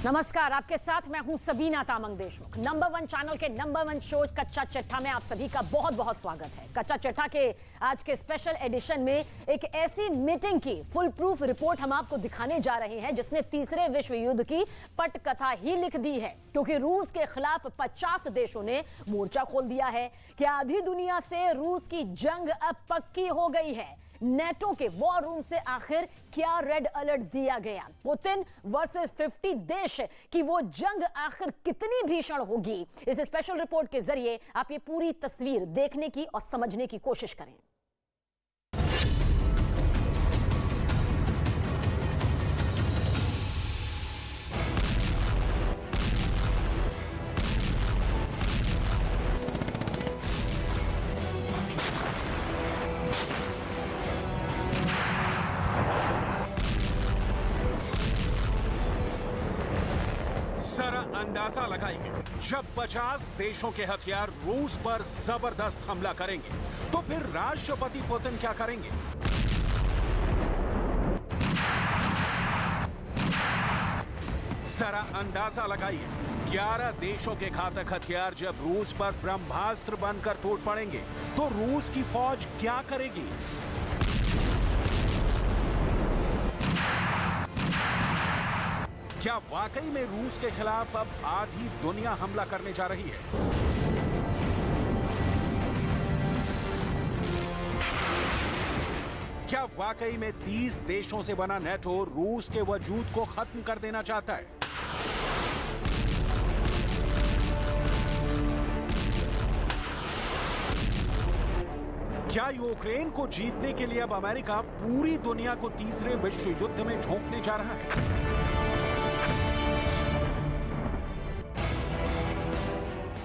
नमस्कार, आपके साथ मैं हूं सबीना तामंग देशमुख। नंबर 1 चैनल के नंबर 1 शो कच्चा चिट्ठा में आप सभी का बहुत बहुत स्वागत है। कच्चा चिट्ठा के आज के स्पेशल एडिशन में एक ऐसी मीटिंग की फुल प्रूफ रिपोर्ट हम आपको दिखाने जा रहे हैं जिसने तीसरे विश्व युद्ध की पटकथा ही लिख दी है, क्योंकि रूस के खिलाफ 50 देशों ने मोर्चा खोल दिया है कि आधी दुनिया से रूस की जंग अब पक्की हो गई है। नेटो के वॉर रूम से आखिर क्या रेड अलर्ट दिया गया? पुतिन वर्सेस 50 देश की वो जंग आखिर कितनी भीषण होगी? इस स्पेशल रिपोर्ट के जरिए आप ये पूरी तस्वीर देखने की और समझने की कोशिश करें। अंदाजा लगाइए, जब 50 देशों के हथियार रूस पर जबरदस्त हमला करेंगे तो फिर राष्ट्रपति पुतिन क्या करेंगे? जरा अंदाजा लगाइए, 11 देशों के घातक हथियार जब रूस पर ब्रह्मास्त्र बनकर टूट पड़ेंगे तो रूस की फौज क्या करेगी? क्या वाकई में रूस के खिलाफ अब आधी दुनिया हमला करने जा रही है? क्या वाकई में 30 देशों से बना नेटो रूस के वजूद को खत्म कर देना चाहता है? क्या यूक्रेन को जीतने के लिए अब अमेरिका पूरी दुनिया को तीसरे विश्व युद्ध में झोंकने जा रहा है?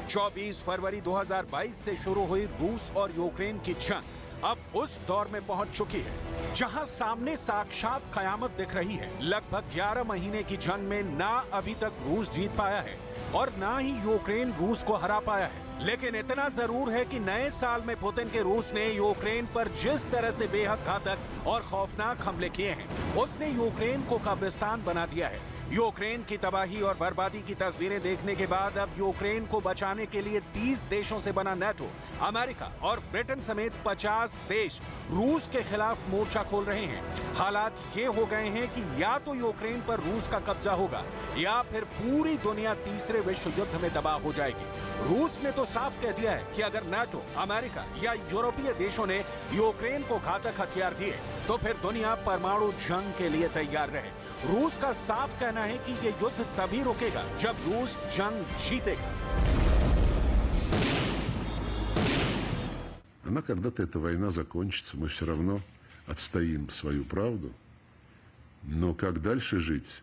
24 फरवरी 2022 से शुरू हुई रूस और यूक्रेन की जंग अब उस दौर में पहुंच चुकी है जहां सामने साक्षात कयामत दिख रही है। लगभग 11 महीने की जंग में ना अभी तक रूस जीत पाया है और ना ही यूक्रेन रूस को हरा पाया है। लेकिन इतना जरूर है कि नए साल में पुतिन के रूस ने यूक्रेन पर जिस तरह से बेहद घातक और खौफनाक हमले किए हैं, उसने यूक्रेन को कब्रिस्तान बना दिया है। यूक्रेन की तबाही और बर्बादी की तस्वीरें देखने के बाद अब यूक्रेन को बचाने के लिए 30 देशों से बना नेटो, अमेरिका और ब्रिटेन समेत 50 देश रूस के खिलाफ मोर्चा खोल रहे हैं। हालात ये हो गए हैं कि या तो यूक्रेन पर रूस का कब्जा होगा या फिर पूरी दुनिया तीसरे विश्व युद्ध में तबाह हो जाएगी। रूस ने तो साफ कह दिया है कि अगर नेटो, अमेरिका या यूरोपीय देशों ने यूक्रेन को घातक हथियार दिए तो फिर दुनिया परमाणु जंग के लिए तैयार रहे। रूस का साफ कहना है कि ये युद्ध तभी रुकेगा जब रूस जंग जीतेगा। Она когда-то эта война закончится, мы все равно отстоим свою правду. Но как дальше жить,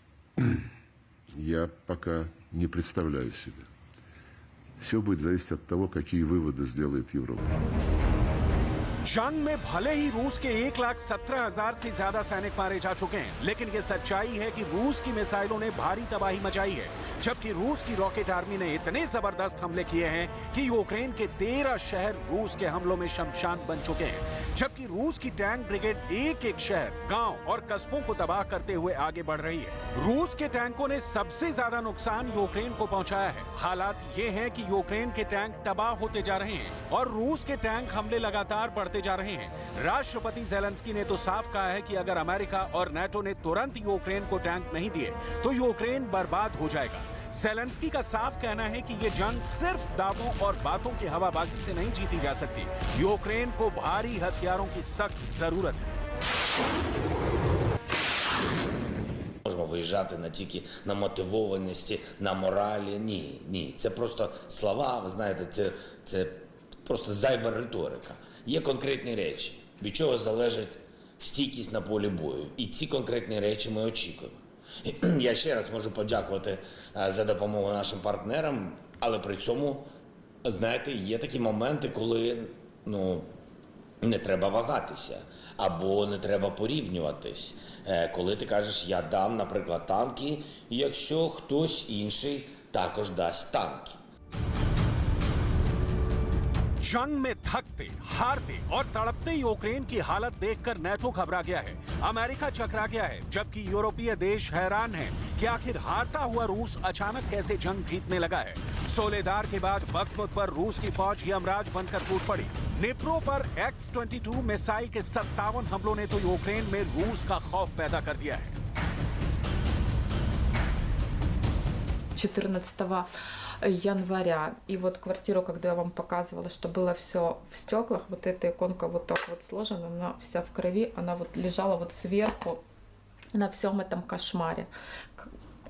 я пока не представляю себе. Все будет зависеть от того, какие выводы сделает Европа. जंग में भले ही रूस के 1,17,000 से ज्यादा सैनिक मारे जा चुके हैं, लेकिन ये सच्चाई है कि रूस की मिसाइलों ने भारी तबाही मचाई है, जबकि रूस की रॉकेट आर्मी ने इतने जबरदस्त हमले किए हैं कि यूक्रेन के 13 शहर रूस के हमलों में शमशान बन चुके हैं। जबकि रूस की टैंक ब्रिगेड एक-एक शहर, गांव और कस्बों को तबाह करते हुए आगे बढ़ रही है। रूस के टैंकों ने सबसे ज्यादा नुकसान यूक्रेन को पहुंचाया है। हालात ये हैं कि यूक्रेन के टैंक तबाह होते जा रहे हैं और रूस के टैंक हमले लगातार बढ़ते जा रहे हैं। राष्ट्रपति ज़ेलेंस्की ने तो साफ कहा है कि अगर अमेरिका और नेटो ने तुरंत यूक्रेन को टैंक नहीं दिए तो यूक्रेन बर्बाद हो जाएगा। ज़ेलेंस्की का साफ कहना है कि ये जंग सिर्फ दावों और बातों की हवाबाजी से नहीं जीती जा सकती। यूक्रेन को भारी हथियारों की सख्त जरूरत है। Можемо виїжджати на тільки на мотивованості, на моралі. Ні. Це просто слова, ви знаєте, це просто зайва риторика. Є конкретні речі, від чого залежить стійкість на полі бою. І ці конкретні речі ми очікуємо. Я ще раз можу подякувати за допомогу нашим партнерам, але при цьому, знаєте, є такі моменти, коли, не треба вагатися, або не треба порівнюватись. Коли ти кажеш, я дам, наприклад, танки, якщо хтось інший також дасть танки. जंग में थकते, हारते और तड़पते यूक्रेन की हालत देखकर नेटो घबरा गया है। अमेरिका चकरा गया है, जबकि यूरोपीय देश हैरान हैं कि आखिर हारता हुआ रूस अचानक कैसे जंग जीतने लगा है। सोलेदार के बाद बख्तमुत पर रूस की फौज यमराज बनकर टूट पड़ी। निप्रो पर X-22 मिसाइल के 57 हमलों ने तो यूक्रेन में रूस का खौफ पैदा कर दिया है। 14 января. И вот квартиру, когда я вам показывала, что было все в стеклах, вот эта иконка вот так вот сложена, она вся в крови, она вот лежала вот сверху на всем этом кошмаре.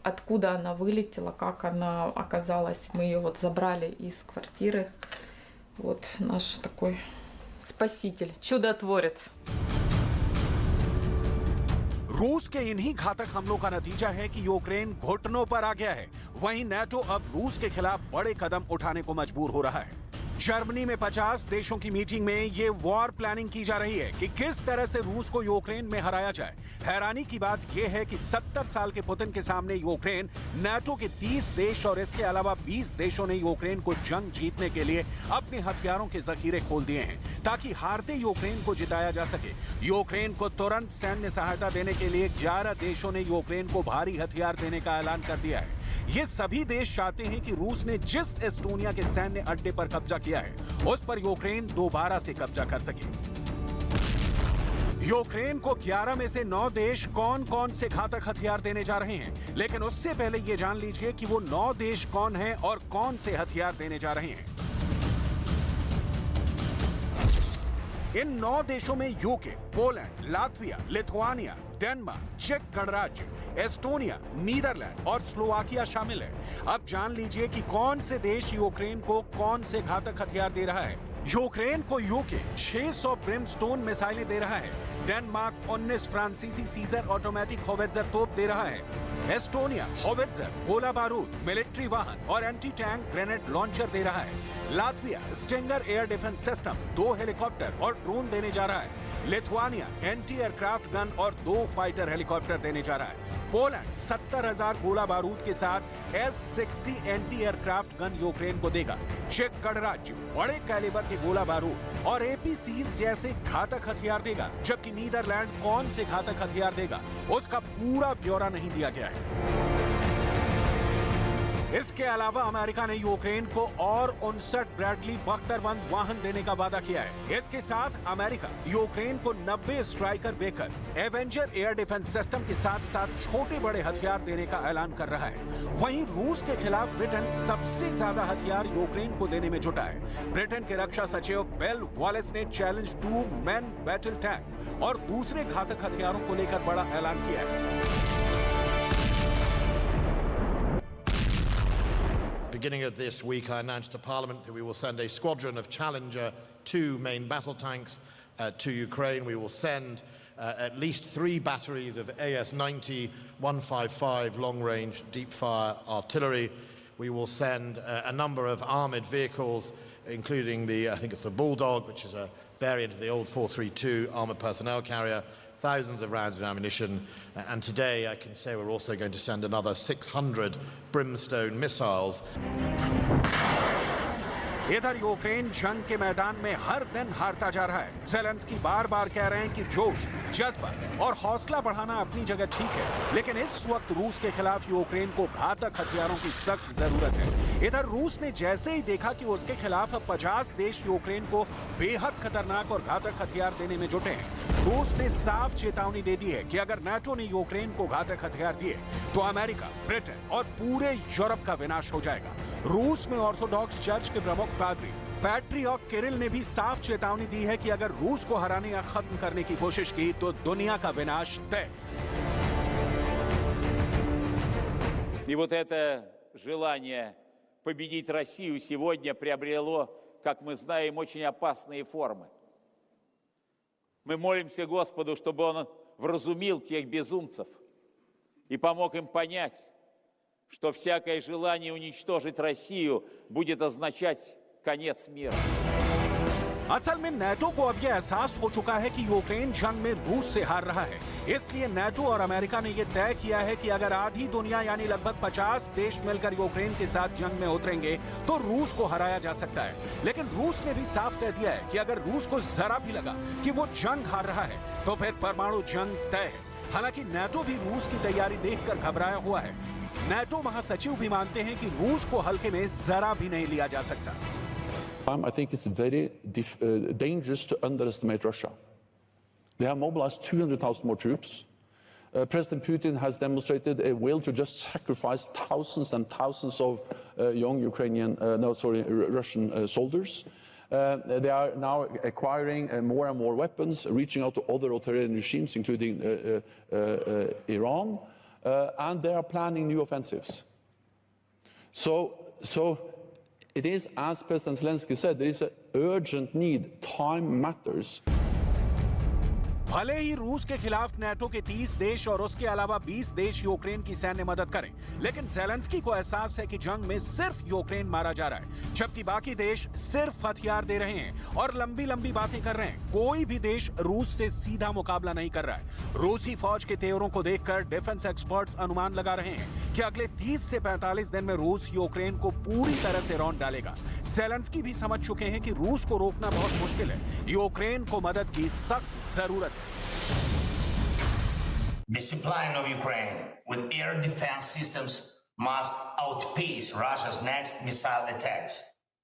Откуда она вылетела, как она оказалась, мы ее вот забрали из квартиры. Вот наш такой спаситель, чудотворец. रूस के इन्हीं घातक हमलों का नतीजा है कि यूक्रेन घुटनों पर आ गया है। वहीं नेटो अब रूस के खिलाफ बड़े कदम उठाने को मजबूर हो रहा है। जर्मनी में 50 देशों की मीटिंग में ये वॉर प्लानिंग की जा रही है कि किस तरह से रूस को यूक्रेन में हराया जाए। हैरानी की बात यह है कि 70 साल के पुतिन के सामने यूक्रेन, नेटो के 30 देश और इसके अलावा 20 देशों ने यूक्रेन को जंग जीतने के लिए अपने हथियारों के जखीरे खोल दिए हैं ताकि हारते यूक्रेन को जिताया जा सके। यूक्रेन को तुरंत सैन्य सहायता देने के लिए 11 देशों ने यूक्रेन को भारी हथियार देने का ऐलान कर दिया है। ये सभी देश चाहते हैं कि रूस ने जिस एस्टोनिया के सैन्य अड्डे पर कब्जा किया है, उस पर यूक्रेन दोबारा से कब्जा कर सके। यूक्रेन को 11 में से 9 देश कौन कौन से घातक हथियार देने जा रहे हैं, लेकिन उससे पहले ये जान लीजिए कि वो 9 देश कौन हैं और कौन से हथियार देने जा रहे हैं। इन 9 देशों में UK, Poland, Latvia, Lithuania, Denmark, चेक गणराज्य, एस्टोनिया, नीदरलैंड और स्लोवाकिया शामिल है। अब जान लीजिए कि कौन से देश यूक्रेन को कौन से घातक हथियार दे रहा है। यूक्रेन को यूके 600 ब्रिमस्टोन मिसाइलें दे रहा है। डेनमार्क 19 फ्रांसीसी सीजर ऑटोमेटिक होवित्जर तोप दे रहा है। एस्टोनिया होवित्जर, गोला बारूद, मिलिट्री वाहन और एंटी टैंक ग्रेनेड लॉन्चर दे रहा है। Latvia stinger air defence system, 2 helicopter और ड्रोन देने जा रहा है। लिथुआनिया एंटी एयरक्राफ्ट गन और 2 फाइटर हेलीकॉप्टर देने जा रहा है। पोलैंड 70,000 गोला बारूद के साथ S-60 anti aircraft gun Ukraine को देगा। चेक गणराज्य बड़े कैलिबर के गोला बारूद और APCs जैसे घातक हथियार देगा, जबकि नीदरलैंड कौन से घातक हथियार देगा उसका पूरा ब्यौरा नहीं दिया गया है। इसके अलावा अमेरिका ने यूक्रेन को और 59 ब्रैडली बख्तरबंद वाहन देने का वादा किया है। इसके साथ अमेरिका यूक्रेन को 90 striker baker, Avenger air defence system के साथ साथ छोटे बड़े हथियार देने का ऐलान कर रहा है। वहीं रूस के खिलाफ ब्रिटेन सबसे ज्यादा हथियार यूक्रेन को देने में जुटा है। ब्रिटेन के रक्षा सचिव बेल वॉलेस ने चैलेंज 2 मैन बैटल टैंक और दूसरे घातक हथियारों को लेकर बड़ा ऐलान किया है। Beginning of this week, I announced to Parliament that we will send a squadron of Challenger 2 main battle tanks to Ukraine. We will send at least 3 batteries of AS-90 155 long-range deep-fire artillery. We will send a number of armoured vehicles, including I think it's the Bulldog, which is a variant of the old 432 armoured personnel carrier, thousands of rounds of ammunition, and today I can say we're also going to send another 600 Brimstone missiles. इधर Ukraine जंग के मैदान में हर दिन हारता जा रहा है। ज़ेलेंस्की बार-बार कह रहे हैं कि जोश, जज्बा और हौसला बढ़ाना अपनी जगह ठीक है, लेकिन इस वक्त रूस के खिलाफ यूक्रेन को घातक हथियारों की सख्त जरूरत है। इधर रूस ने जैसे ही देखा कि उसके खिलाफ 50 देश यूक्रेन को बेहद खतरनाक और घातक हथियार देने में जुटे हैं, रूस ने साफ चेतावनी दे दी है कि अगर नेटो ने यूक्रेन को घातक हथियार दिए तो अमेरिका, ब्रिटेन और पूरे यूरोप का विनाश हो जाएगा। रूस में ऑर्थोडॉक्स चर्च के प्रमुख पादरी पैट्रियॉक किरिल ने भी साफ चेतावनी दी है कि अगर रूस को हराने या खत्म करने की कोशिश की तो दुनिया का विनाश तय। И вот это желание победить Россию сегодня приобрело, как мы знаем, очень опасные формы. Мы молимся Господу, чтобы Он вразумил тех безумцев и помог им понять, что всякое желание уничтожить Россию будет означать конец мира. असल में नेटो को अब यह एहसास हो चुका है कि यूक्रेन जंग में रूस से हार रहा है। इसलिए नाटो और अमेरिका ने यह तय किया है कि अगर आधी दुनिया यानी लगभग 50 देश मिलकर यूक्रेन के साथ जंग में उतरेंगे तो रूस को हराया जा सकता है। लेकिन रूस ने भी साफ कह दिया है कि अगर रूस को जरा भी लगा कि वो जंग हार रहा है तो फिर परमाणु जंग तय है। हालांकि नाटो भी रूस की तैयारी देखकर घबराया हुआ है। नाटो महासचिव भी मानते हैं कि रूस को हल्के में जरा भी नहीं लिया जा सकता। I think it's very dangerous to underestimate Russia. They have mobilized 200,000 more troops. President Putin has demonstrated a will to just sacrifice thousands and thousands of young Russian soldiers. They are now acquiring more and more weapons, reaching out to other authoritarian regimes, including Iran, and they are planning new offensives. So it is, as President Zelensky said, there is an urgent need. Time matters. भले ही रूस के खिलाफ NATO के 30 देश और उसके अलावा 20 देश यूक्रेन की सैन्य मदद करें, लेकिन ज़ेलेंस्की को एहसास है कि जंग में सिर्फ यूक्रेन मारा जा रहा है, जबकि बाकी देश सिर्फ हथियार दे रहे हैं और लंबी लंबी बातें कर रहे हैं। कोई भी देश रूस से सीधा मुकाबला नहीं कर रहा है। रूसी फौज के तेवरों को देखकर डिफेंस एक्सपर्ट्स अनुमान लगा रहे हैं कि अगले 30 से 45 दिन में रूस यूक्रेन को पूरी तरह से रौंद डालेगा। ज़ेलेंस्की भी समझ चुके हैं कि रूस को रोकना बहुत मुश्किल है। यूक्रेन को मदद की सख्त जरूरत है। The supplying of Ukraine with air defense systems must outpace Russia's next missile attacks.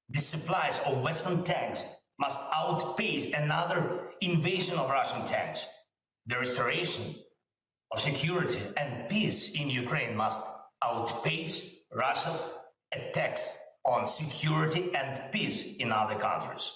The supplies of Western tanks must outpace another invasion of Russian tanks. The restoration of security and peace in Ukraine must outpace Russia's attacks on security and peace in other countries.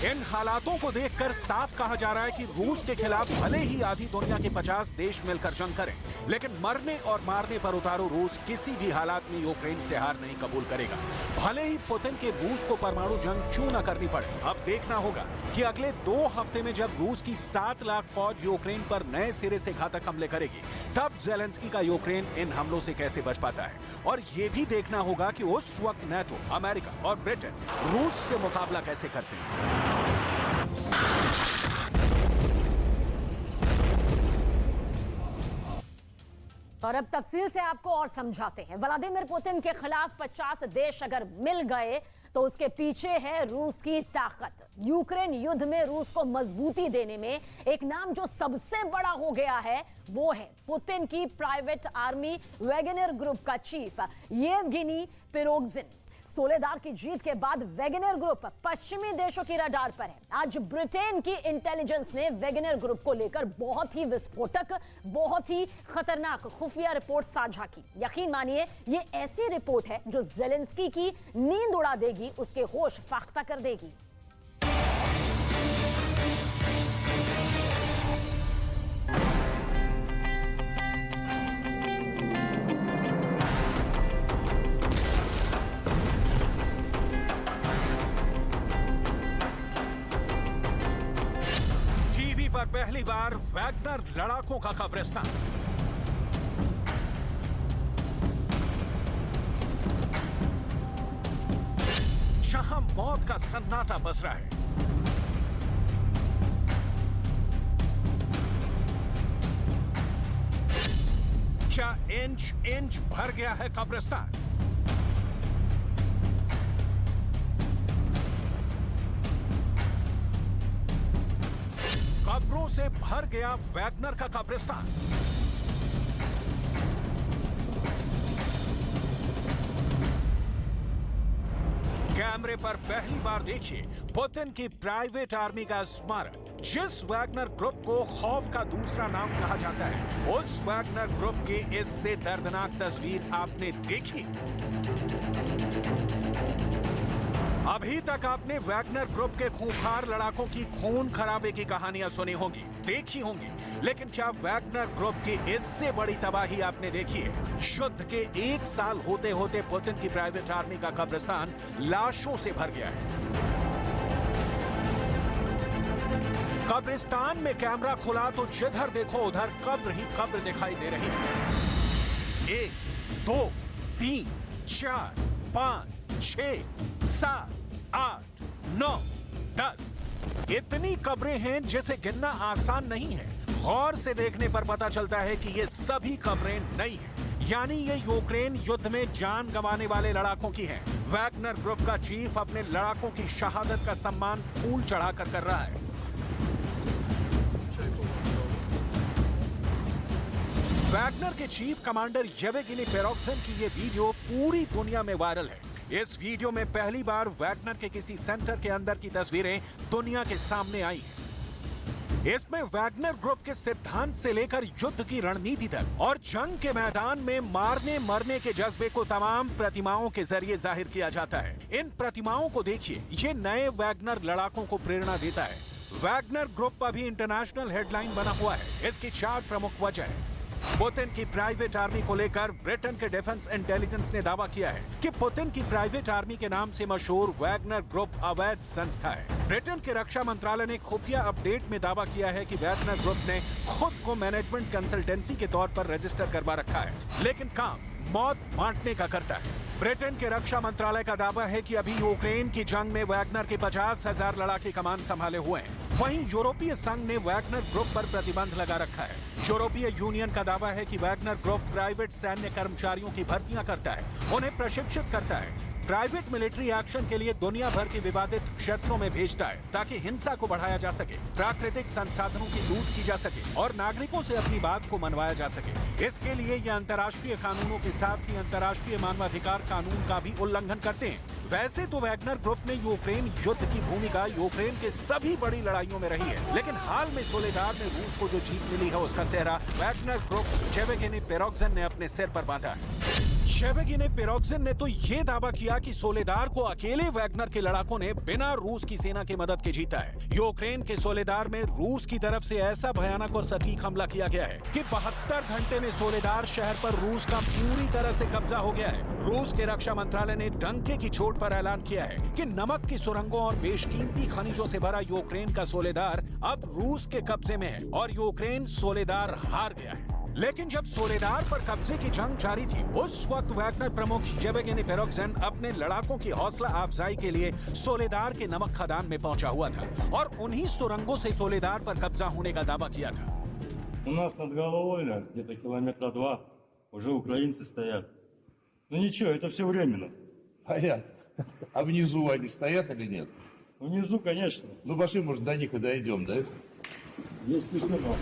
इन हालातों को देखकर साफ कहा जा रहा है कि रूस के खिलाफ भले ही आधी दुनिया के 50 देश मिलकर जंग करें, लेकिन मरने और मारने पर उतारू रूस किसी भी हालात में यूक्रेन से हार नहीं कबूल करेगा, भले ही पुतिन के रूस को परमाणु जंग क्यों न करनी पड़े। अब देखना होगा कि अगले 2 हफ्ते में जब रूस की 7 लाख फौज यूक्रेन पर नए सिरे से घातक हमले करेगी, तब ज़ेलेंस्की का यूक्रेन इन हमलों से कैसे बच पाता है। और ये भी देखना होगा कि उस वक्त नाटो, अमेरिका और ब्रिटेन रूस से मुकाबला कैसे करते हैं। और अब तफसील से आपको और समझाते हैं। व्लादिमीर पुतिन के खिलाफ 50 देश अगर मिल गए तो उसके पीछे है रूस की ताकत। यूक्रेन युद्ध में रूस को मजबूती देने में एक नाम जो सबसे बड़ा हो गया है वो है पुतिन की प्राइवेट आर्मी वैगनर ग्रुप का चीफ येवगेनी प्रिगोजिन। सोलेदार की जीत के बाद वैगनर ग्रुप पश्चिमी देशों की रडार पर है। आज ब्रिटेन की इंटेलिजेंस ने वैगनर ग्रुप को लेकर बहुत ही विस्फोटक, बहुत ही खतरनाक खुफिया रिपोर्ट साझा की। यकीन मानिए ये ऐसी रिपोर्ट है जो ज़ेलेंस्की की नींद उड़ा देगी, उसके होश फाख्ता कर देगी। पर पहली बार वैगनर लड़ाकों का कब्रिस्तान। जहां मौत का सन्नाटा पसरा है। क्या इंच इंच भर गया है कब्रिस्तान। कब्रों से भर गया वैगनर का कब्रिस्तान। कैमरे पर पहली बार देखिए पुतिन की प्राइवेट आर्मी का स्मारक। जिस वैगनर ग्रुप को खौफ का दूसरा नाम कहा जाता है, उस वैगनर ग्रुप की इससे दर्दनाक तस्वीर आपने देखी। अभी तक आपने वैगनर ग्रुप के खूंखार लड़ाकों की खून खराबे की कहानियां सुनी होंगी, देखी होंगी, लेकिन क्या वैगनर ग्रुप की इससे बड़ी तबाही आपने देखी है? युद्ध के 1 साल होते होते पुतिन की प्राइवेट आर्मी का कब्रिस्तान लाशों से भर गया है। कब्रिस्तान में कैमरा खुला तो जिधर देखो उधर कब्र ही कब्र दिखाई दे रही है। 1, 2, 3, 4, 5, 6, 7, 8, 9, 10 इतनी कब्रें हैं जिसे गिनना आसान नहीं है। गौर से देखने पर पता चलता है कि ये सभी खबरें नई हैं, यानी ये यूक्रेन युद्ध में जान गंवाने वाले लड़ाकों की हैं। वैगनर ग्रुप का चीफ अपने लड़ाकों की शहादत का सम्मान फूल चढ़ाकर कर रहा है। वैगनर के चीफ कमांडर येवगेनी पेरोक्सिन की ये वीडियो पूरी दुनिया में वायरल है। इस वीडियो में पहली बार वैगनर के किसी सेंटर के अंदर की तस्वीरें दुनिया के सामने आई हैं। इसमें वैगनर ग्रुप के सिद्धांत से लेकर युद्ध की रणनीति तक और जंग के मैदान में मारने मरने के जज्बे को तमाम प्रतिमाओं के जरिए जाहिर किया जाता है। इन प्रतिमाओं को देखिए, ये नए वैगनर लड़ाकों को प्रेरणा देता है। वैगनर ग्रुप अभी इंटरनेशनल हेडलाइन बना हुआ है। इसकी 4 प्रमुख वजह है। पुतिन की प्राइवेट आर्मी को लेकर ब्रिटेन के डिफेंस इंटेलिजेंस ने दावा किया है कि पुतिन की प्राइवेट आर्मी के नाम से मशहूर वैगनर ग्रुप अवैध संस्था है। ब्रिटेन के रक्षा मंत्रालय ने खुफिया अपडेट में दावा किया है कि वैगनर ग्रुप ने खुद को मैनेजमेंट कंसल्टेंसी के तौर पर रजिस्टर करवा रखा है, लेकिन काम मौत बांटने का करता है। ब्रिटेन के रक्षा मंत्रालय का दावा है कि अभी यूक्रेन की जंग में वैगनर के 50,000 लड़ाके कमान संभाले हुए हैं। वहीं यूरोपीय संघ ने वैगनर ग्रुप पर प्रतिबंध लगा रखा है। यूरोपीय यूनियन का दावा है कि वैगनर ग्रुप प्राइवेट सैन्य कर्मचारियों की भर्तियां करता है, उन्हें प्रशिक्षित करता है, प्राइवेट मिलिट्री एक्शन के लिए दुनिया भर के विवादित क्षेत्रों में भेजता है ताकि हिंसा को बढ़ाया जा सके, प्राकृतिक संसाधनों की लूट की जा सके और नागरिकों से अपनी बात को मनवाया जा सके। इसके लिए ये अंतर्राष्ट्रीय कानूनों के साथ ही अंतर्राष्ट्रीय मानवाधिकार कानून का भी उल्लंघन करते हैं। वैसे तो वैगनर ग्रुप में यूक्रेन युद्ध की भूमिका यूक्रेन के सभी बड़ी लड़ाइयों में रही है, लेकिन हाल में सोलेदार में रूस को जो जीत मिली है उसका सेहरा वैगनर ग्रुप येवगेनी पेरोक्सिन ने अपने सिर पर बांधा है। येवगेनी पेरोक्सिन ने तो ये दावा किया कि सोलेदार को अकेले वैगनर के लड़ाकों ने बिना रूस की सेना की मदद के जीता है। यूक्रेन के सोलेदार में रूस की तरफ से ऐसा भयानक और सटीक हमला किया गया है कि 72 घंटे में सोलेदार शहर पर रूस का पूरी तरह से कब्जा हो गया है। रूस के रक्षा मंत्रालय ने डंके की चोट पर ऐलान किया है कि नमक की सुरंगों और बेशकीमती खनिजों से भरा यूक्रेन का सोलेदार अब रूस के कब्जे में है और यूक्रेन सोलेदार हार गया है। लेकिन जब सोलेदार पर कब्जे की जंग जारी थी, उस वक्त वैगनर प्रमुख येवगेनी पेरोक्सिन अपने लड़ाकों की हौसला अफजाई के लिए सोलेदार के नमक खदान में पहुंचा हुआ था और उन्हीं सुरंगों से सोलेदार पर कब्जा होने का दावा किया था। У нас над головой, где-то километра 2, уже украинцы стоят. Ну ничего, это все временно. Понятно. А внизу они стоят или нет? Внизу, конечно. Ну пошли, может, до них и дойдем, да? Есть письмо.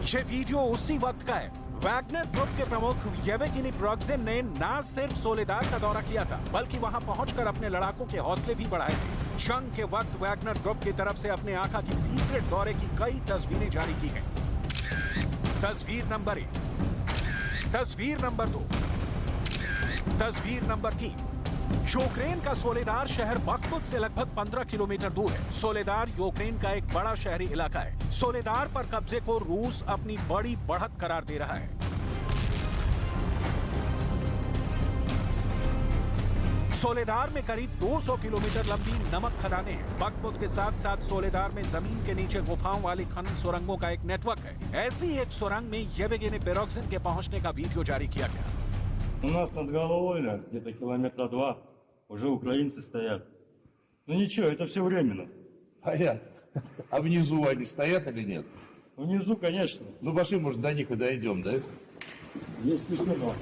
ये वीडियो उसी वक्त का है। वैगनर ग्रुप के प्रमुख येवगेनी पेरोक्सिन ने न सिर्फ सोलेदार का दौरा किया था, बल्कि वहां पहुंचकर अपने लड़ाकों के हौसले भी बढ़ाए थे। जंग के वक्त वैगनर ग्रुप की तरफ से अपने आका की सीक्रेट दौरे की कई तस्वीरें जारी की गई। तस्वीर नंबर 1, तस्वीर नंबर 2, तस्वीर नंबर 3। यूक्रेन का सोलेदार शहर बखमुत से लगभग 15 किलोमीटर दूर है। सोलेदार यूक्रेन का एक बड़ा शहरी इलाका है। सोलेदार पर कब्जे को रूस अपनी बड़ी बढ़त करार दे रहा है। सोलेदार में करीब 200 किलोमीटर लंबी नमक खदानें हैं। बखमुत के साथ साथ सोलेदार में जमीन के नीचे गुफाओं वाली खनन सुरंगों का एक नेटवर्क है। ऐसी एक सुरंग में येवगेनी पेरोक्सिन के पहुंचने का वीडियो जारी किया गया। У нас над головой, где-то километра 2, уже украинцы стоят. Ну ничего, это все временно. Понятно. А внизу они стоят или нет? Внизу, конечно. Ну пошли, может, до них и дойдем, да? Есть письмо.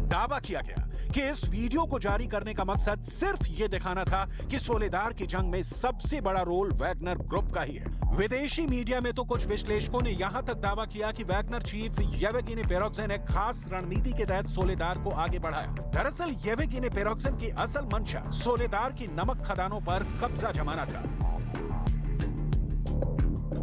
दावा किया गया कि इस वीडियो को जारी करने का मकसद सिर्फ ये दिखाना था कि सोलेदार की जंग में सबसे बड़ा रोल वैगनर ग्रुप का ही है। विदेशी मीडिया में तो कुछ विश्लेषकों ने यहां तक दावा किया कि वैगनर चीफ येवगेनी पेरोक्सिन ने खास रणनीति के तहत सोलेदार को आगे बढ़ाया। दरअसल येवगेनी पेरोक्सिन की असल मंशा सोलेदार की नमक खदानों पर कब्जा जमाना था।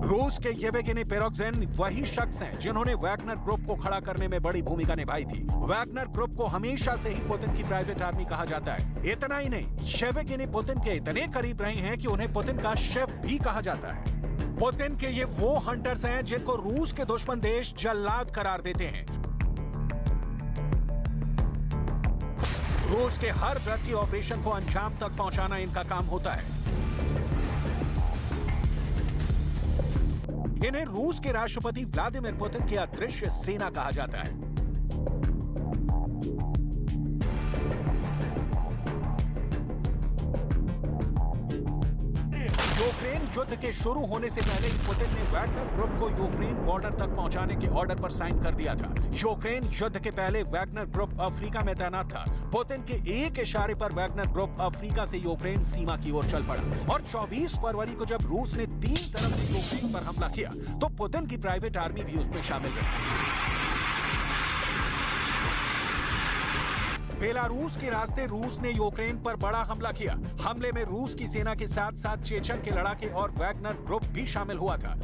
रूस के येवगेनी पेरोक्सिन वही शख्स हैं जिन्होंने वैगनर ग्रुप को खड़ा करने में बड़ी भूमिका निभाई थी। वैगनर ग्रुप को हमेशा से ही पुतिन की प्राइवेट आर्मी कहा जाता है। इतना ही नहीं, येवगेनी पुतिन के इतने करीब रहे हैं कि उन्हें पुतिन का शेफ भी कहा जाता है। पुतिन के ये वो हंटर्स हैं जिनको रूस के दुश्मन देश जल्लाद करार देते हैं। रूस के हर ब्रती ऑपरेशन को अंजाम तक पहुंचाना इनका काम होता है। इन्हें रूस के राष्ट्रपति व्लादिमीर पुतिन की अदृश्य सेना कहा जाता है। यूक्रेन युद्ध के शुरू होने से पहले ही पुतिन ने वैगनर ग्रुप को यूक्रेन बॉर्डर तक पहुंचाने के ऑर्डर पर साइन कर दिया था। यूक्रेन युद्ध के पहले वैगनर ग्रुप अफ्रीका में तैनात था। पुतिन के एक इशारे पर वैगनर ग्रुप अफ्रीका से यूक्रेन सीमा की ओर चल पड़ा और 24 फरवरी को जब रूस ने 3 तरफ से यूक्रेन पर हमला किया तो पुतिन की प्राइवेट आर्मी भी उसमें शामिल रही। बेलारूस के रास्ते रूस ने यूक्रेन पर बड़ा हमला किया। हमले में रूस की सेना के साथ साथ चेचन के लड़ाके और वैगनर ग्रुप भी शामिल हुआ था।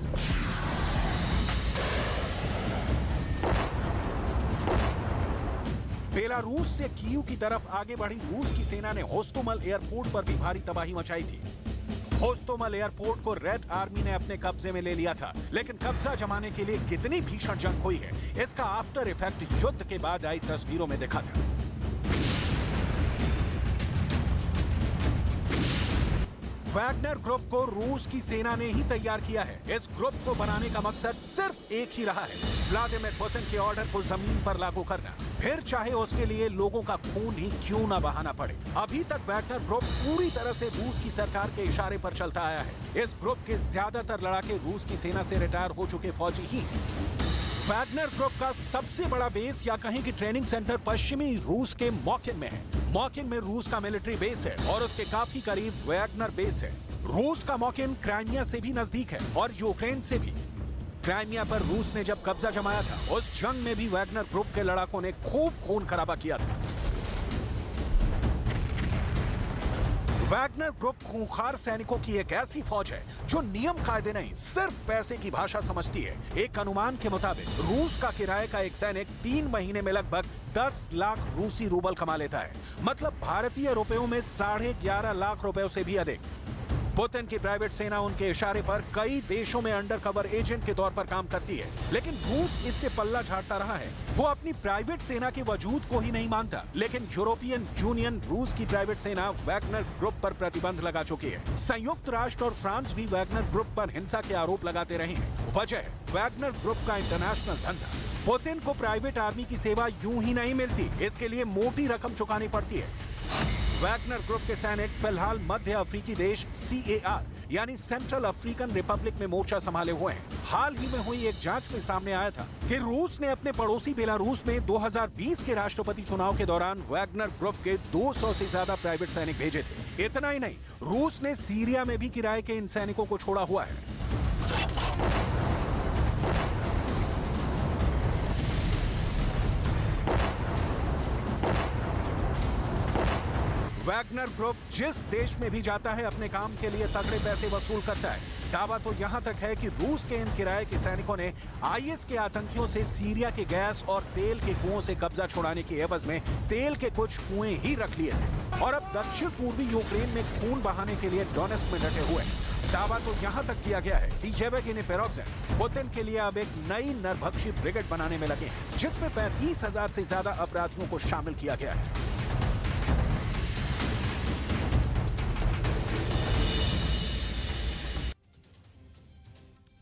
बेलारूस से कीव की तरफ आगे बढ़ी रूस की सेना ने होस्टोमल एयरपोर्ट पर भी भारी तबाही मचाई थी। होस्टोमल एयरपोर्ट को रेड आर्मी ने अपने कब्जे में ले लिया था, लेकिन कब्जा जमाने के लिए कितनी भीषण जंग हुई है, इसका आफ्टर इफेक्ट युद्ध के बाद आई तस्वीरों में दिखा था। वैगनर ग्रुप को रूस की सेना ने ही तैयार किया है। इस ग्रुप को बनाने का मकसद सिर्फ एक ही रहा है, व्लादिमीर पुतिन के ऑर्डर को जमीन पर लागू करना, फिर चाहे उसके लिए लोगों का खून ही क्यों ना बहाना पड़े। अभी तक वैगनर ग्रुप पूरी तरह से रूस की सरकार के इशारे पर चलता आया है। इस ग्रुप के ज्यादातर लड़ाके रूस की सेना से रिटायर हो चुके फौजी ही हैं। वैगनर ग्रुप का सबसे बड़ा बेस या कहीं की ट्रेनिंग सेंटर पश्चिमी रूस के मॉकिन में है। मॉकिन में रूस का मिलिट्री बेस है और उसके काफी करीब वैगनर बेस है। रूस का मॉकिन क्राइमिया से भी नजदीक है और यूक्रेन से भी। क्राइमिया पर रूस ने जब कब्जा जमाया था, उस जंग में भी वैगनर ग्रुप के लड़ाकों ने खूब खून खराबा किया था। वैगनर ग्रुप खूंखार सैनिकों की एक ऐसी फौज है जो नियम कायदे नहीं, सिर्फ पैसे की भाषा समझती है। एक अनुमान के मुताबिक रूस का किराए का एक सैनिक 3 महीने में लगभग 10 लाख रूसी रूबल कमा लेता है, मतलब भारतीय रुपयों में 11.5 लाख रुपयों से भी अधिक। पुतिन की प्राइवेट सेना उनके इशारे पर कई देशों में अंडरकवर एजेंट के तौर पर काम करती है, लेकिन रूस इससे पल्ला झाड़ता रहा है। वो अपनी प्राइवेट सेना के वजूद को ही नहीं मानता, लेकिन यूरोपियन यूनियन रूस की प्राइवेट सेना वैगनर ग्रुप पर प्रतिबंध लगा चुकी है। संयुक्त राष्ट्र और फ्रांस भी वैगनर ग्रुप पर हिंसा के आरोप लगाते रहे हैं। वजह वैगनर ग्रुप का इंटरनेशनल धंधा। पुतिन को प्राइवेट आर्मी की सेवा यूं ही नहीं मिलती, इसके लिए मोटी रकम चुकानी पड़ती है। वैगनर ग्रुप के सैनिक फिलहाल मध्य अफ्रीकी देश CAR यानी सेंट्रल अफ्रीकन रिपब्लिक में मोर्चा संभाले हुए हैं। हाल ही में हुई एक जांच में सामने आया था कि रूस ने अपने पड़ोसी बेलारूस में 2020 के राष्ट्रपति चुनाव के दौरान वैगनर ग्रुप के 200 से ज्यादा प्राइवेट सैनिक भेजे थे। इतना ही नहीं, रूस ने सीरिया में भी किराए के इन सैनिकों को छोड़ा हुआ है। वैगनर ग्रुप जिस देश में भी जाता है अपने काम के लिए तगड़े पैसे वसूल करता है। दावा तो यहाँ तक है कि रूस के इन किराए के सैनिकों ने IS के आतंकियों से सीरिया के गैस और तेल के कुओं से कब्जा छुड़ाने की एवज में तेल के कुछ कुएं ही रख लिए थे और अब दक्षिण पूर्वी यूक्रेन में खून बहाने के लिए डोनेस्क में डटे हुए हैं। दावा तो यहाँ तक किया गया है कि येवगेनी प्रिगोजिन पुतिन के लिए अब एक नई नरभक्षी ब्रिगेड बनाने में लगे हैं, जिसमें 35,000 से ज्यादा अपराधियों को शामिल किया गया है।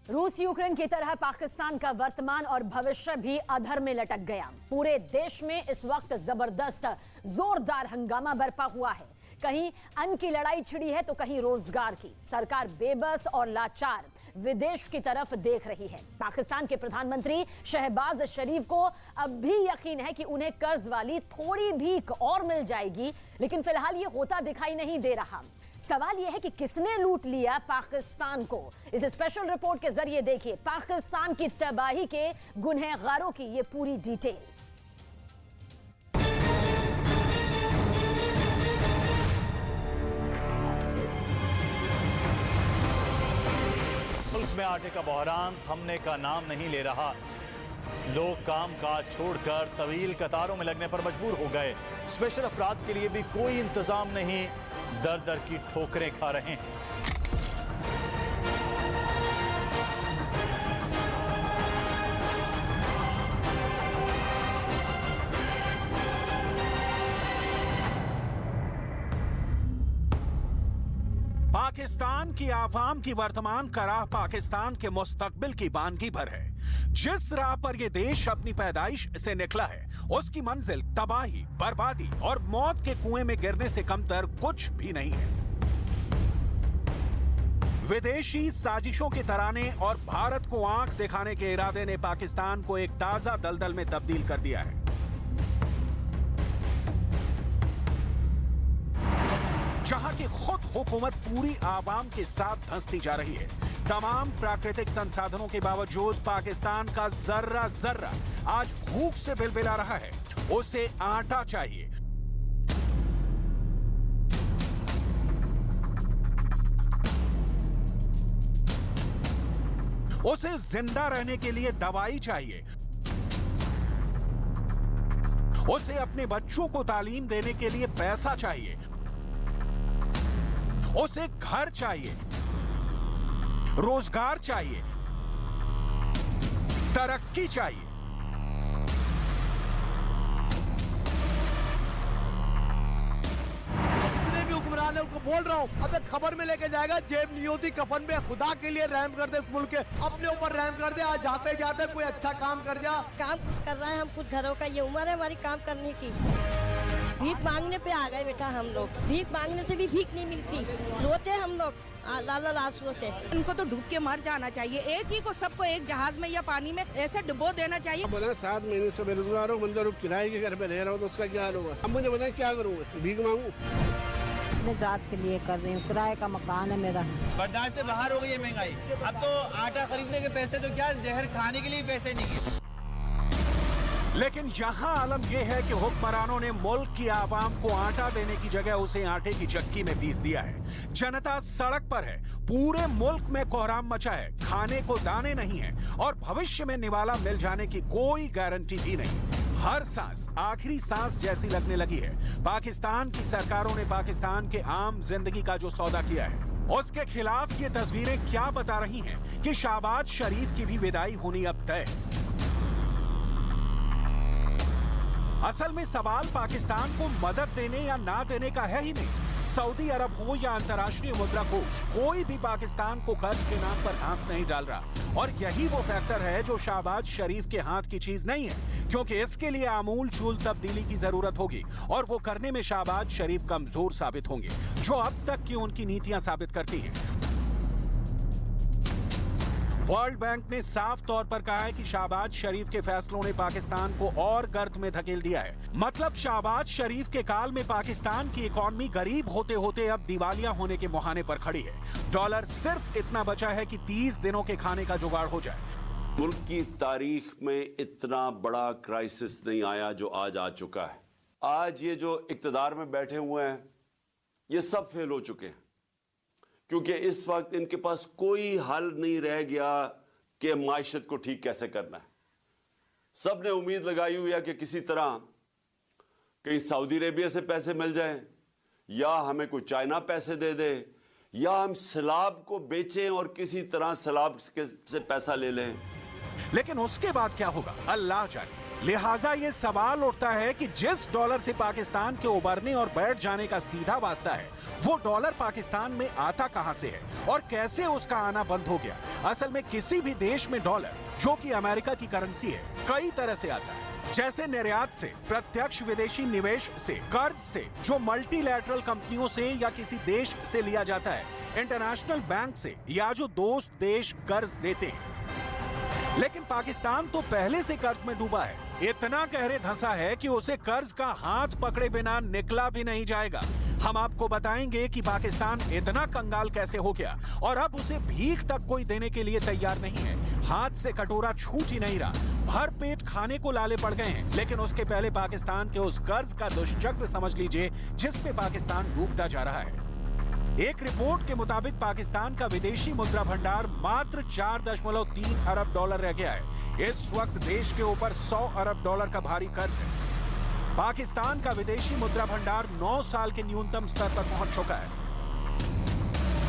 रूस यूक्रेन की तरह पाकिस्तान का वर्तमान और भविष्य भी अधर में लटक गया। पूरे देश में इस वक्त जबरदस्त जोरदार हंगामा बरपा हुआ है। कहीं अन्न की लड़ाई छिड़ी है तो कहीं रोजगार की। सरकार बेबस और लाचार विदेश की तरफ देख रही है। पाकिस्तान के प्रधानमंत्री शहबाज शरीफ को अब भी यकीन है कि उन्हें कर्ज वाली थोड़ी भीख और मिल जाएगी, लेकिन फिलहाल ये होता दिखाई नहीं दे रहा। सवाल यह है कि किसने लूट लिया पाकिस्तान को। इस स्पेशल रिपोर्ट के जरिए देखिए पाकिस्तान की तबाही के गुनहगारों की ये पूरी डिटेल। मुल्क में आटे का बहरान थमने का नाम नहीं ले रहा। लोग काम काज छोड़कर तवील कतारों में लगने पर मजबूर हो गए। स्पेशल अफराद के लिए भी कोई इंतजाम नहीं, दर दर की ठोकरें खा रहे हैं। पाकिस्तान की आवाम की वर्तमान का राह पाकिस्तान के मुस्तकबिल की बानगी भर है। जिस राह पर यह देश अपनी पैदाइश से निकला है, उसकी मंजिल तबाही, बर्बादी और मौत के कुएं में गिरने से कमतर कुछ भी नहीं है। विदेशी साजिशों के तराने और भारत को आंख दिखाने के इरादे ने पाकिस्तान को एक ताजा दलदल में तब्दील कर दिया है। जहां की खुद हुकूमत पूरी आवाम के साथ धंसती जा रही है। तमाम प्राकृतिक संसाधनों के बावजूद पाकिस्तान का जर्रा जर्रा आज भूख से बिलबिला रहा है। उसे आटा चाहिए, उसे जिंदा रहने के लिए दवाई चाहिए, उसे अपने बच्चों को तालीम देने के लिए पैसा चाहिए, उसे घर चाहिए, रोजगार चाहिए, तरक्की चाहिए। जितने भी हुक्मरान है उनको बोल रहा हूँ, अब एक खबर में लेके जाएगा, जेब नहीं होती कफन में। खुदा के लिए रहम कर दे, इस मुल्क के अपने ऊपर रहम कर दे। आज जाते जाते कोई अच्छा काम कर जा। काम कर रहा है, हम कुछ घरों का, ये उम्र है हमारी काम करने की। भीख मांगने पे आ गए बेटा हम लोग। भीख मांगने से भी भीख नहीं मिलती, रोते हम लोग लाल आंसुओं से। इनको तो डूब के मर जाना चाहिए। एक ही को सबको एक जहाज में या पानी में ऐसे डुबो देना चाहिए। अब बताएं 7 महीने से बेरोजगार हो, बंदा किराए के घर पे रह रहा हो तो उसका क्या हाल होगा। अब मुझे बताएं क्या करूँ, भीख मांगू? जात के लिए कर रही हूँ, किराए का मकान है मेरा। बर्दाश्त से बाहर हो गई है महंगाई। अब तो आटा खरीदने के पैसे तो क्या, जहर खाने के लिए पैसे नहीं है। लेकिन यहां आलम यह है कि हुक्मरानों ने मुल्क की आवाम को आटा देने की जगह उसे आटे की चक्की में पीस दिया है। जनता सड़क पर है, पूरे मुल्क में कोहराम मचा है, खाने को दाने नहीं है और भविष्य में निवाला मिल जाने की कोई गारंटी भी नहीं। हर सांस आखिरी सांस जैसी लगने लगी है। पाकिस्तान की सरकारों ने पाकिस्तान के आम जिंदगी का जो सौदा किया है, उसके खिलाफ ये तस्वीरें क्या बता रही हैं कि शहबाज शरीफ की भी विदाई होनी अब तय है। असल में सवाल पाकिस्तान को मदद देने या ना देने का है ही नहीं। सऊदी अरब हो या अंतर्राष्ट्रीय मुद्रा कोष, कोई भी पाकिस्तान को कर्ज के नाम पर घास नहीं डाल रहा। और यही वो फैक्टर है जो शहबाज शरीफ के हाथ की चीज नहीं है, क्योंकि इसके लिए आमूल चूल तब्दीली की जरूरत होगी और वो करने में शहबाज शरीफ कमजोर साबित होंगे, जो अब तक की उनकी नीतियां साबित करती हैं। वर्ल्ड बैंक ने साफ तौर पर कहा है कि शहबाज शरीफ के फैसलों ने पाकिस्तान को और गर्त में धकेल दिया है। मतलब शहबाज शरीफ के काल में पाकिस्तान की इकॉनमी गरीब होते होते अब दिवालिया होने के मुहाने पर खड़ी है। डॉलर सिर्फ इतना बचा है कि 30 दिनों के खाने का जुगाड़ हो जाए। मुल्क की तारीख में इतना बड़ा क्राइसिस नहीं आया जो आज आ चुका है। आज ये जो इक्तदार में बैठे हुए हैं, ये सब फेल हो चुके हैं, क्योंकि इस वक्त इनके पास कोई हल नहीं रह गया कि मायशत को ठीक कैसे करना है। सब ने उम्मीद लगाई हुई है कि किसी तरह कहीं सऊदी अरेबिया से पैसे मिल जाएं, या हमें कोई चाइना पैसे दे दे, या हम सैलाब को बेचें और किसी तरह सैलाब से पैसा ले लें। लेकिन उसके बाद क्या होगा, अल्लाह जाने। लिहाजा ये सवाल उठता है कि जिस डॉलर से पाकिस्तान के उबरने और बैठ जाने का सीधा वास्ता है, वो डॉलर पाकिस्तान में आता कहां से है और कैसे उसका आना बंद हो गया। असल में किसी भी देश में डॉलर, जो कि अमेरिका की करेंसी है, कई तरह से आता है। जैसे निर्यात से, प्रत्यक्ष विदेशी निवेश से, कर्ज से, जो मल्टीलैटरल कंपनियों से या किसी देश से लिया जाता है, इंटरनेशनल बैंक से, या जो दोस्त देश कर्ज देते हैं। लेकिन पाकिस्तान तो पहले से कर्ज में डूबा है, इतना गहरे धंसा है कि उसे कर्ज का हाथ पकड़े बिना निकला भी नहीं जाएगा। हम आपको बताएंगे कि पाकिस्तान इतना कंगाल कैसे हो गया और अब उसे भीख तक कोई देने के लिए तैयार नहीं है। हाथ से कटोरा छूट ही नहीं रहा, भर पेट खाने को लाले पड़ गए हैं। लेकिन उसके पहले पाकिस्तान के उस कर्ज का दुष्चक्र समझ लीजिए जिसमें पाकिस्तान डूबता जा रहा है। एक रिपोर्ट के मुताबिक पाकिस्तान का विदेशी मुद्रा भंडार मात्र 4.3 अरब डॉलर रह गया है। इस वक्त देश के ऊपर 100 अरब डॉलर का भारी कर्ज है। पाकिस्तान का विदेशी मुद्रा भंडार 9 साल के न्यूनतम स्तर पर पहुंच चुका है।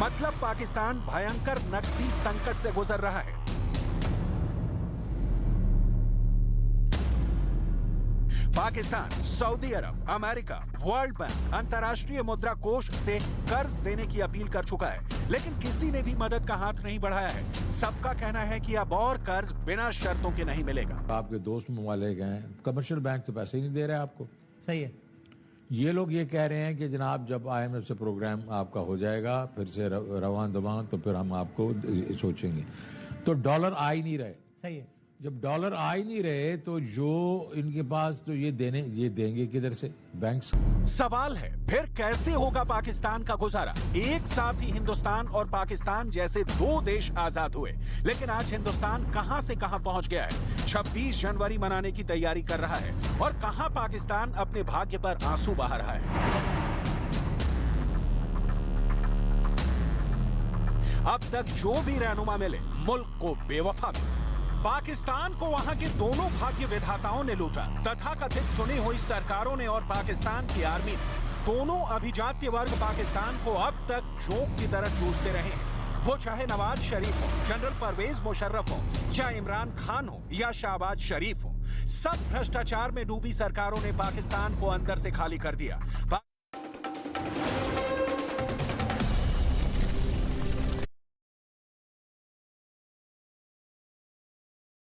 मतलब पाकिस्तान भयंकर नकदी संकट से गुजर रहा है। पाकिस्तान सऊदी अरब, अमेरिका, वर्ल्ड बैंक, अंतर्राष्ट्रीय मुद्रा कोष से कर्ज देने की अपील कर चुका है, लेकिन किसी ने भी मदद का हाथ नहीं बढ़ाया है। सबका कहना है कि अब और कर्ज बिना शर्तों के नहीं मिलेगा। आपके दोस्त ममालिक हैं, कमर्शियल बैंक तो पैसे ही नहीं दे रहे आपको। सही है, ये लोग ये कह रहे हैं कि जनाब जब IMF से प्रोग्राम आपका हो जाएगा फिर से रवान दवान तो फिर हम आपको सोचेंगे। तो डॉलर आ ही नहीं रहे। सही है, जब डॉलर आ ही नहीं रहे तो जो इनके पास तो ये देंगे किधर से? बैंक्स। सवाल है फिर कैसे होगा पाकिस्तान का गुजारा? एक साथ ही हिंदुस्तान और पाकिस्तान जैसे दो देश आजाद हुए, लेकिन आज हिंदुस्तान कहां से कहां पहुंच गया है। 26 जनवरी मनाने की तैयारी कर रहा है और कहां पाकिस्तान अपने भाग्य पर आंसू बहा रहा है। अब तक जो भी रहनुमा मिले मुल्क को बेवफा मिले। पाकिस्तान को वहां के दोनों भाग्य विधाताओं ने लूटा। तथाकथित चुनी हुई सरकारों ने और पाकिस्तान की आर्मी ने, दोनों अभिजात्य वर्ग पाकिस्तान को अब तक जोंक की तरह चूसते रहे हैं। वो चाहे नवाज शरीफ हो, जनरल परवेज मुशर्रफ हो, या इमरान खान हो या शहबाज शरीफ हो, सब भ्रष्टाचार में डूबी सरकारों ने पाकिस्तान को अंदर से खाली कर दिया।